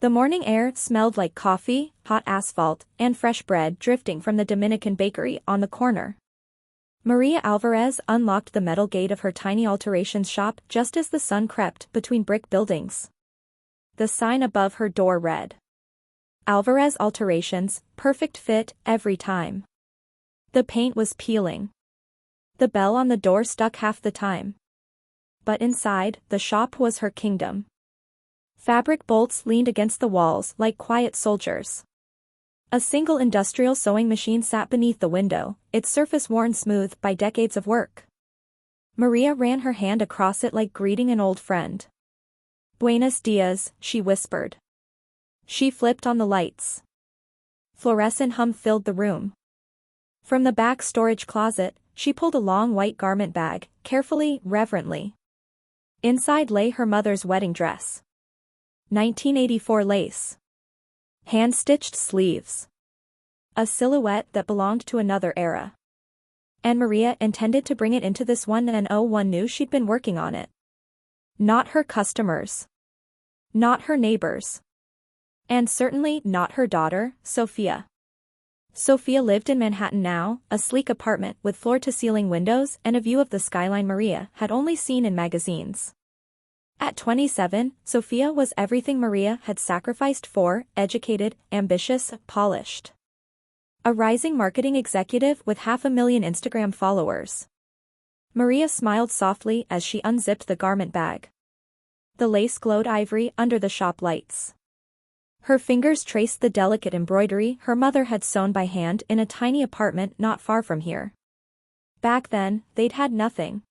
The morning air smelled like coffee, hot asphalt, and fresh bread drifting from the Dominican bakery on the corner. Maria Alvarez unlocked the metal gate of her tiny alterations shop just as the sun crept between brick buildings. The sign above her door read, "Alvarez Alterations, perfect fit every time." The paint was peeling. The bell on the door stuck half the time. But inside, the shop was her kingdom. Fabric bolts leaned against the walls like quiet soldiers. A single industrial sewing machine sat beneath the window, its surface worn smooth by decades of work. Maria ran her hand across it like greeting an old friend. "Buenos dias," she whispered. She flipped on the lights. Fluorescent hum filled the room. From the back storage closet, she pulled a long white garment bag, carefully, reverently. Inside lay her mother's wedding dress. 1984 lace. Hand-stitched sleeves. A silhouette that belonged to another era. And Maria intended to bring it into this one, and no one knew she'd been working on it. Not her customers. Not her neighbors. And certainly not her daughter, Sophia. Sophia lived in Manhattan now, a sleek apartment with floor-to-ceiling windows and a view of the skyline Maria had only seen in magazines. At 27, Sophia was everything Maria had sacrificed for: educated, ambitious, polished. A rising marketing executive with 500,000 Instagram followers. Maria smiled softly as she unzipped the garment bag. The lace glowed ivory under the shop lights. Her fingers traced the delicate embroidery her mother had sewn by hand in a tiny apartment not far from here. Back then, they'd had nothing.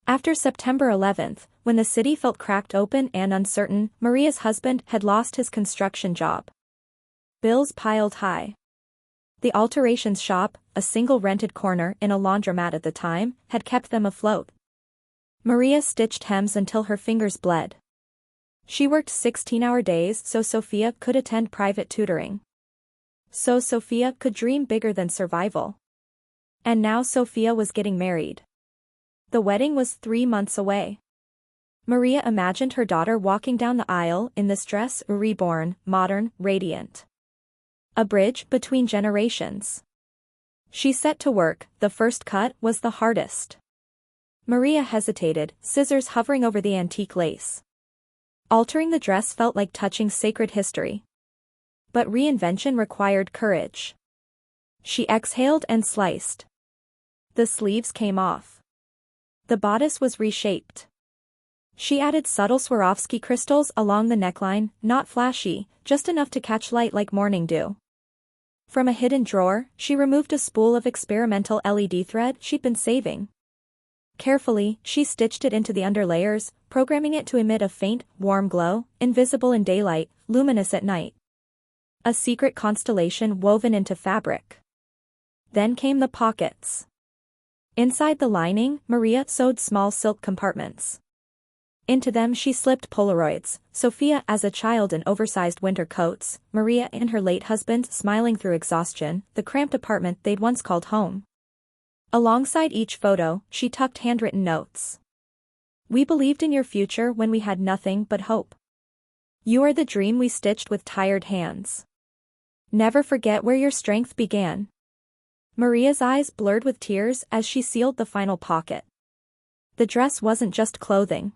After September 11th, when the city felt cracked open and uncertain, Maria's husband had lost his construction job. Bills piled high. The alterations shop, a single rented corner in a laundromat at the time, had kept them afloat. Maria stitched hems until her fingers bled. She worked 16-hour days so Sophia could attend private tutoring. So Sophia could dream bigger than survival. And now Sophia was getting married. The wedding was 3 months away. Maria imagined her daughter walking down the aisle in this dress, reborn, modern, radiant. A bridge between generations. She set to work. The first cut was the hardest. Maria hesitated, scissors hovering over the antique lace. Altering the dress felt like touching sacred history. But reinvention required courage. She exhaled and sliced. The sleeves came off. The bodice was reshaped. She added subtle Swarovski crystals along the neckline, not flashy, just enough to catch light like morning dew. From a hidden drawer, she removed a spool of experimental LED thread she'd been saving. Carefully, she stitched it into the underlayers, programming it to emit a faint, warm glow, invisible in daylight, luminous at night. A secret constellation woven into fabric. Then came the pockets. Inside the lining, Maria sewed small silk compartments. Into them she slipped Polaroids, Sophia as a child in oversized winter coats, Maria and her late husband smiling through exhaustion, the cramped apartment they'd once called home. Alongside each photo, she tucked handwritten notes. "We believed in your future when we had nothing but hope. You are the dream we stitched with tired hands. Never forget where your strength began." Maria's eyes blurred with tears as she sealed the final pocket. The dress wasn't just clothing.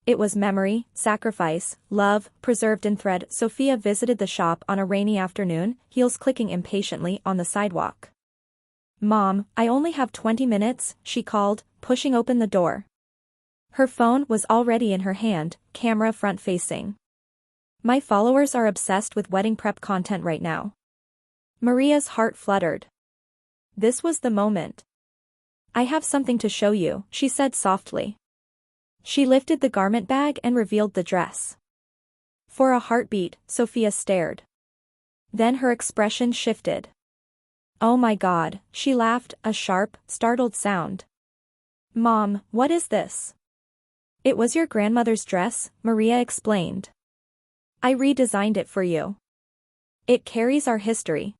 It was memory, sacrifice, love, preserved in thread. Sophia visited the shop on a rainy afternoon, heels clicking impatiently on the sidewalk. "Mom, I only have 20 minutes, she called, pushing open the door. Her phone was already in her hand, camera front-facing. "My followers are obsessed with wedding prep content right now." Maria's heart fluttered. This was the moment. "I have something to show you," she said softly. She lifted the garment bag and revealed the dress. For a heartbeat, Sophia stared. Then her expression shifted. "Oh my God," she laughed, a sharp, startled sound. "Mom, what is this?" "It was your grandmother's dress," Maria explained. "I redesigned it for you. It carries our history."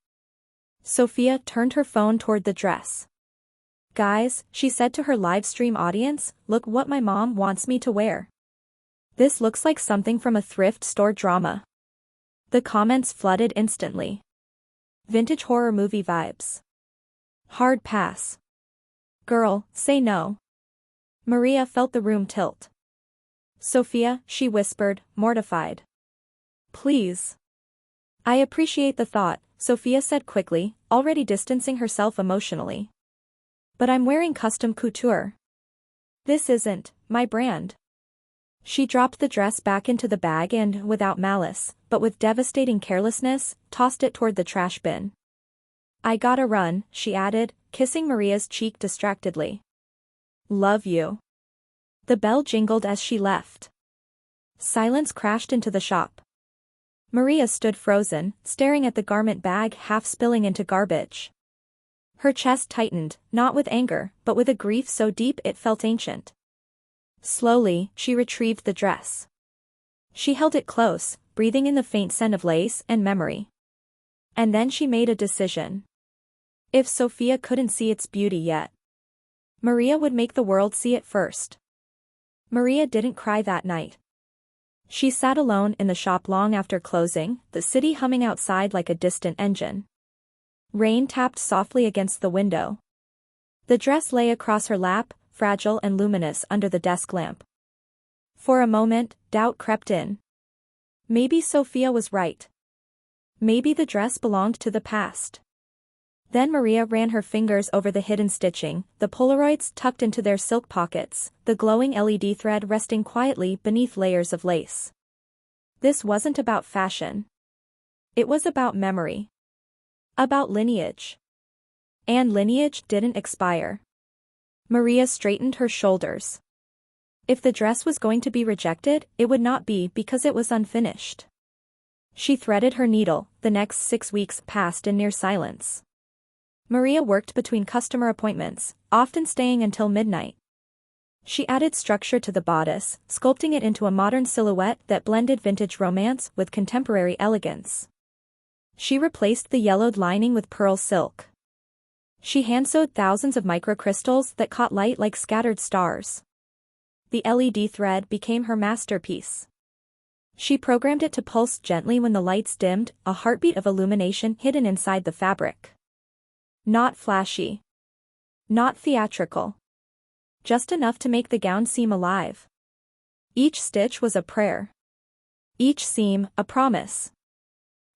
Sophia turned her phone toward the dress. "Guys," she said to her livestream audience, "look what my mom wants me to wear. This looks like something from a thrift store drama." The comments flooded instantly. Vintage horror movie vibes. Hard pass. Girl, say no. Maria felt the room tilt. Sophia, she whispered, mortified. Please. I appreciate the thought, Sophia said quickly, already distancing herself emotionally. But I'm wearing custom couture. This isn't my brand. She dropped the dress back into the bag and, without malice, but with devastating carelessness, tossed it toward the trash bin. I gotta run, she added, kissing Maria's cheek distractedly. Love you. The bell jingled as she left. Silence crashed into the shop. Maria stood frozen, staring at the garment bag half spilling into garbage. Her chest tightened, not with anger, but with a grief so deep it felt ancient. Slowly, she retrieved the dress. She held it close, breathing in the faint scent of lace and memory. And then she made a decision. If Sophia couldn't see its beauty yet, Maria would make the world see it first. Maria didn't cry that night. She sat alone in the shop long after closing, the city humming outside like a distant engine. Rain tapped softly against the window. The dress lay across her lap, fragile and luminous under the desk lamp. For a moment, doubt crept in. Maybe Sophia was right. Maybe the dress belonged to the past. Then Maria ran her fingers over the hidden stitching, the Polaroids tucked into their silk pockets, the glowing LED thread resting quietly beneath layers of lace. This wasn't about fashion. It was about memory. About lineage. And lineage didn't expire. Maria straightened her shoulders. If the dress was going to be rejected, it would not be because it was unfinished. She threaded her needle. The next 6 weeks passed in near silence. Maria worked between customer appointments, often staying until midnight. She added structure to the bodice, sculpting it into a modern silhouette that blended vintage romance with contemporary elegance. She replaced the yellowed lining with pearl silk. She hand-sewed thousands of microcrystals that caught light like scattered stars. The LED thread became her masterpiece. She programmed it to pulse gently when the lights dimmed, a heartbeat of illumination hidden inside the fabric. Not flashy. Not theatrical. Just enough to make the gown seem alive. Each stitch was a prayer. Each seam, a promise.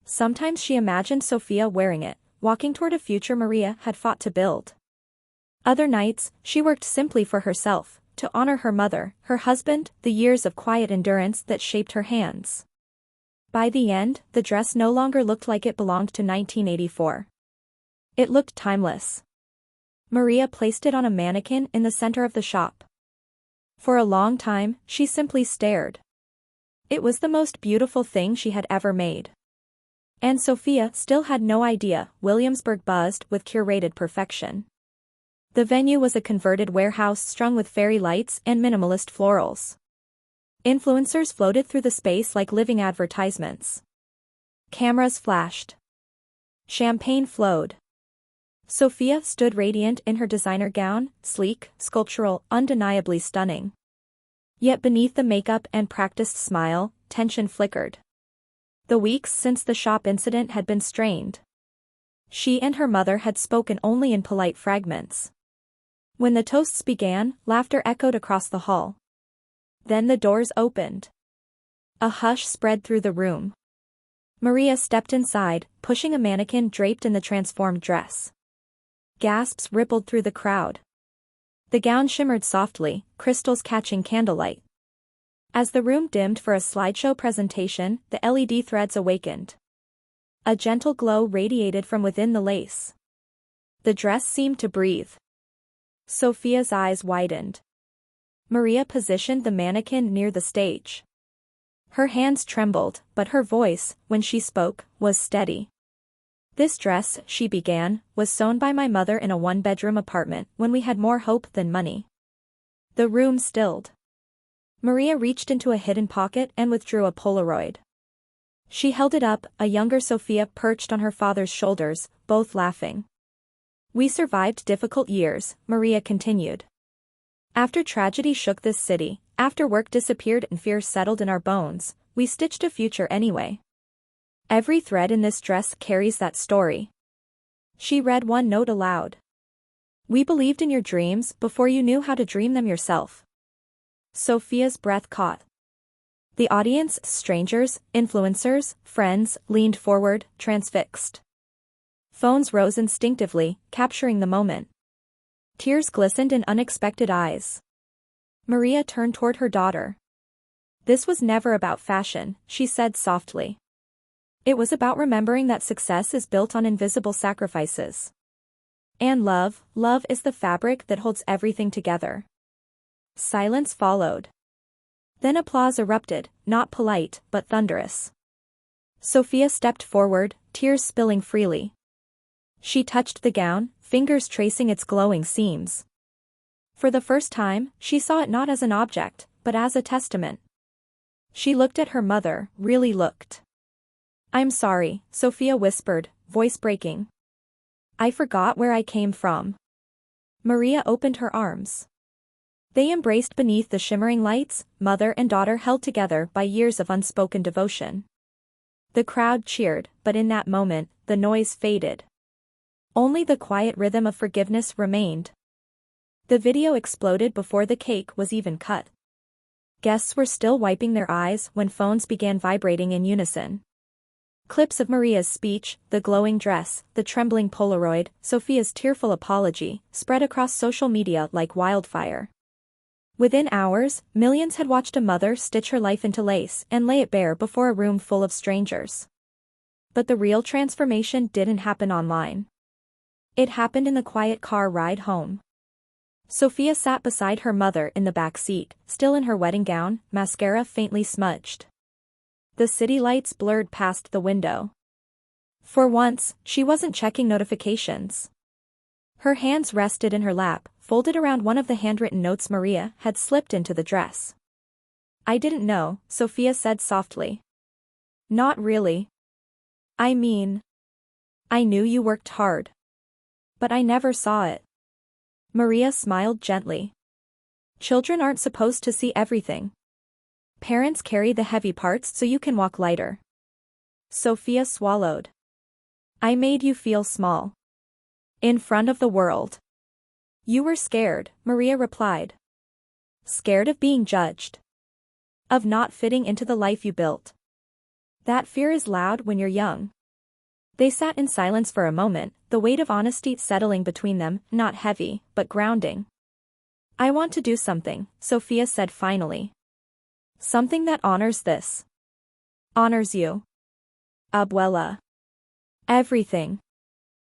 Sometimes she imagined Sophia wearing it, walking toward a future Maria had fought to build. Other nights, she worked simply for herself, to honor her mother, her husband, the years of quiet endurance that shaped her hands. By the end, the dress no longer looked like it belonged to 1984. It looked timeless. Maria placed it on a mannequin in the center of the shop. For a long time, she simply stared. It was the most beautiful thing she had ever made. And Sophia still had no idea. Williamsburg buzzed with curated perfection. The venue was a converted warehouse strung with fairy lights and minimalist florals. Influencers floated through the space like living advertisements. Cameras flashed. Champagne flowed. Sophia stood radiant in her designer gown, sleek, sculptural, undeniably stunning. Yet beneath the makeup and practiced smile, tension flickered. The weeks since the shop incident had been strained. She and her mother had spoken only in polite fragments. When the toasts began, laughter echoed across the hall. Then the doors opened. A hush spread through the room. Maria stepped inside, pushing a mannequin draped in the transformed dress. Gasps rippled through the crowd. The gown shimmered softly, crystals catching candlelight. As the room dimmed for a slideshow presentation, the LED threads awakened. A gentle glow radiated from within the lace. The dress seemed to breathe. Sophia's eyes widened. Maria positioned the mannequin near the stage. Her hands trembled, but her voice, when she spoke, was steady. This dress, she began, was sewn by my mother in a one-bedroom apartment when we had more hope than money. The room stilled. Maria reached into a hidden pocket and withdrew a Polaroid. She held it up, a younger Sophia perched on her father's shoulders, both laughing. We survived difficult years, Maria continued. After tragedy shook this city, after work disappeared and fear settled in our bones, we stitched a future anyway. Every thread in this dress carries that story. She read one note aloud. We believed in your dreams before you knew how to dream them yourself. Sophia's breath caught. The audience, strangers, influencers, friends, leaned forward, transfixed. Phones rose instinctively, capturing the moment. Tears glistened in unexpected eyes. Maria turned toward her daughter. This was never about fashion, she said softly. It was about remembering that success is built on invisible sacrifices. And love is the fabric that holds everything together. Silence followed. Then applause erupted, not polite, but thunderous. Sophia stepped forward, tears spilling freely. She touched the gown, fingers tracing its glowing seams. For the first time, she saw it not as an object, but as a testament. She looked at her mother, really looked. I'm sorry, Sophia whispered, voice breaking. I forgot where I came from. Maria opened her arms. They embraced beneath the shimmering lights, mother and daughter held together by years of unspoken devotion. The crowd cheered, but in that moment, the noise faded. Only the quiet rhythm of forgiveness remained. The video exploded before the cake was even cut. Guests were still wiping their eyes when phones began vibrating in unison. Clips of Maria's speech, the glowing dress, the trembling Polaroid, Sophia's tearful apology, spread across social media like wildfire. Within hours, millions had watched a mother stitch her life into lace and lay it bare before a room full of strangers. But the real transformation didn't happen online. It happened in the quiet car ride home. Sophia sat beside her mother in the back seat, still in her wedding gown, mascara faintly smudged. The city lights blurred past the window. For once, she wasn't checking notifications. Her hands rested in her lap, folded around one of the handwritten notes Maria had slipped into the dress. I didn't know, Sophia said softly. Not really. I mean, I knew you worked hard. But I never saw it. Maria smiled gently. Children aren't supposed to see everything. Parents carry the heavy parts so you can walk lighter. Sophia swallowed. I made you feel small. In front of the world. You were scared, Maria replied. Scared of being judged. Of not fitting into the life you built. That fear is loud when you're young. They sat in silence for a moment, the weight of honesty settling between them, not heavy, but grounding. I want to do something, Sophia said finally. Something that honors this. Honors you. Abuela. Everything.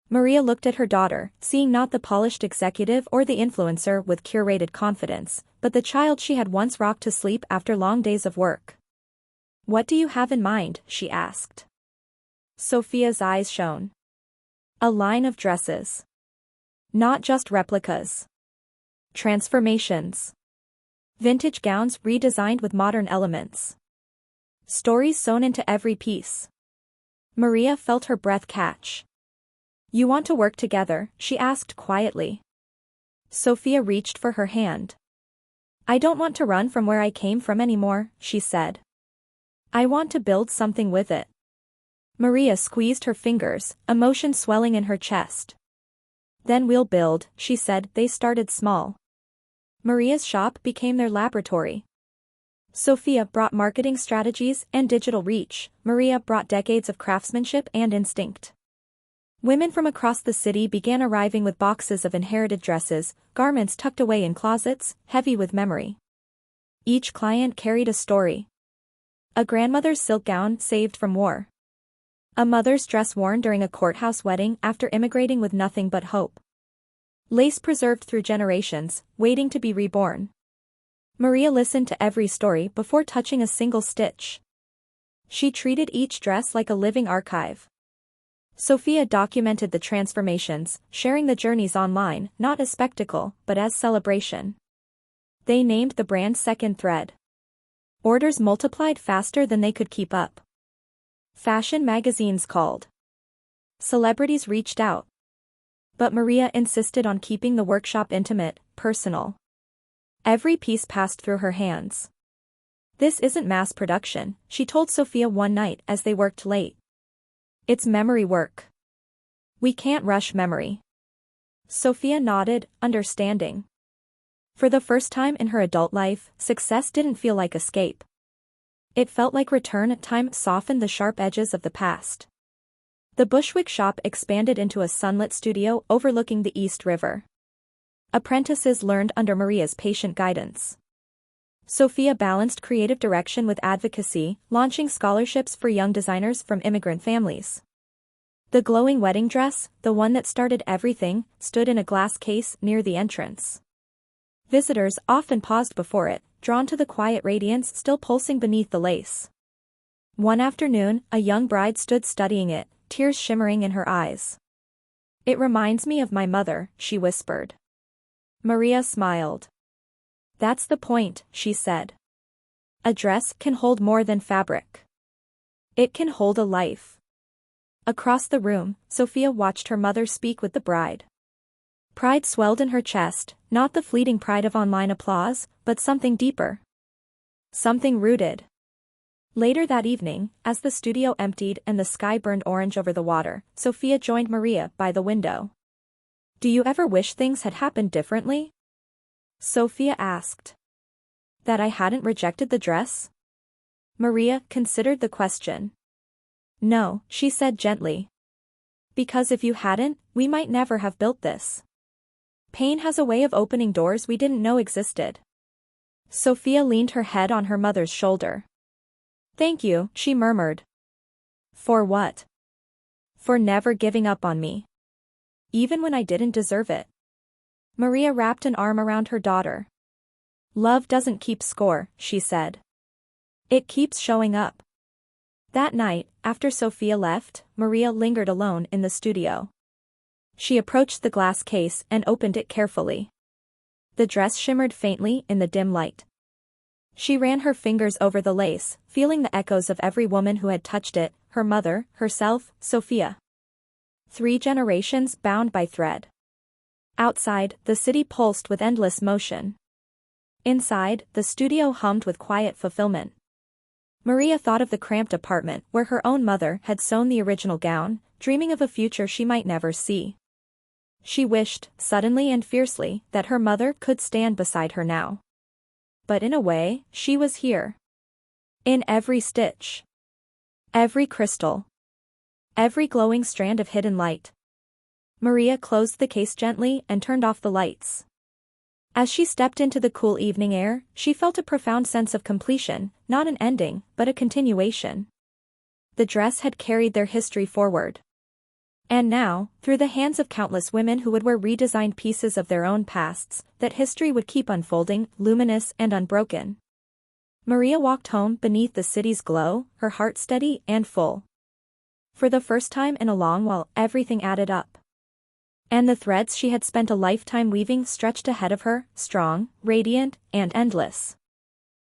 Maria looked at her daughter, seeing not the polished executive or the influencer with curated confidence, but the child she had once rocked to sleep after long days of work. What do you have in mind? She asked. Sophia's eyes shone. A line of dresses. Not just replicas. Transformations. Vintage gowns redesigned with modern elements. Stories sewn into every piece. Maria felt her breath catch. You want to work together? She asked quietly. Sophia reached for her hand. I don't want to run from where I came from anymore, she said. I want to build something with it. Maria squeezed her fingers, emotion swelling in her chest. Then we'll build, she said. They started small. Maria's shop became their laboratory. Sophia brought marketing strategies and digital reach, Maria brought decades of craftsmanship and instinct. Women from across the city began arriving with boxes of inherited dresses, garments tucked away in closets, heavy with memory. Each client carried a story. A grandmother's silk gown saved from war. A mother's dress worn during a courthouse wedding after immigrating with nothing but hope. Lace preserved through generations, waiting to be reborn. Maria listened to every story before touching a single stitch. She treated each dress like a living archive. Sophia documented the transformations, sharing the journeys online, not as spectacle, but as celebration. They named the brand Second Thread. Orders multiplied faster than they could keep up. Fashion magazines called. Celebrities reached out. But Maria insisted on keeping the workshop intimate, personal. Every piece passed through her hands. This isn't mass production, she told Sophia one night as they worked late. It's memory work. We can't rush memory. Sophia nodded, understanding. For the first time in her adult life, success didn't feel like escape. It felt like return. Time softened the sharp edges of the past. The Bushwick shop expanded into a sunlit studio overlooking the East River. Apprentices learned under Maria's patient guidance. Sophia balanced creative direction with advocacy, launching scholarships for young designers from immigrant families. The glowing wedding dress, the one that started everything, stood in a glass case near the entrance. Visitors often paused before it, drawn to the quiet radiance still pulsing beneath the lace. One afternoon, a young bride stood studying it, tears shimmering in her eyes. "It reminds me of my mother," she whispered. Maria smiled. "That's the point," she said. "A dress can hold more than fabric. It can hold a life." Across the room, Sophia watched her mother speak with the bride. Pride swelled in her chest, not the fleeting pride of online applause, but something deeper. Something rooted. Later that evening, as the studio emptied and the sky burned orange over the water, Sophia joined Maria by the window. "Do you ever wish things had happened differently?" Sophia asked. "That I hadn't rejected the dress?" Maria considered the question. "No," she said gently. "Because if you hadn't, we might never have built this. Pain has a way of opening doors we didn't know existed." Sophia leaned her head on her mother's shoulder. "Thank you," she murmured. "For what?" "For never giving up on me. Even when I didn't deserve it." Maria wrapped an arm around her daughter. "Love doesn't keep score," she said. "It keeps showing up." That night, after Sophia left, Maria lingered alone in the studio. She approached the glass case and opened it carefully. The dress shimmered faintly in the dim light. She ran her fingers over the lace, feeling the echoes of every woman who had touched it, her mother, herself, Sophia. 3 generations bound by thread. Outside, the city pulsed with endless motion. Inside, the studio hummed with quiet fulfillment. Maria thought of the cramped apartment where her own mother had sewn the original gown, dreaming of a future she might never see. She wished, suddenly and fiercely, that her mother could stand beside her now. But in a way, she was here. In every stitch. Every crystal. Every glowing strand of hidden light. Maria closed the case gently and turned off the lights. As she stepped into the cool evening air, she felt a profound sense of completion, not an ending, but a continuation. The dress had carried their history forward. And now, through the hands of countless women who would wear redesigned pieces of their own pasts, that history would keep unfolding, luminous and unbroken. Maria walked home beneath the city's glow, her heart steady and full. For the first time in a long while, everything added up. And the threads she had spent a lifetime weaving stretched ahead of her, strong, radiant, and endless.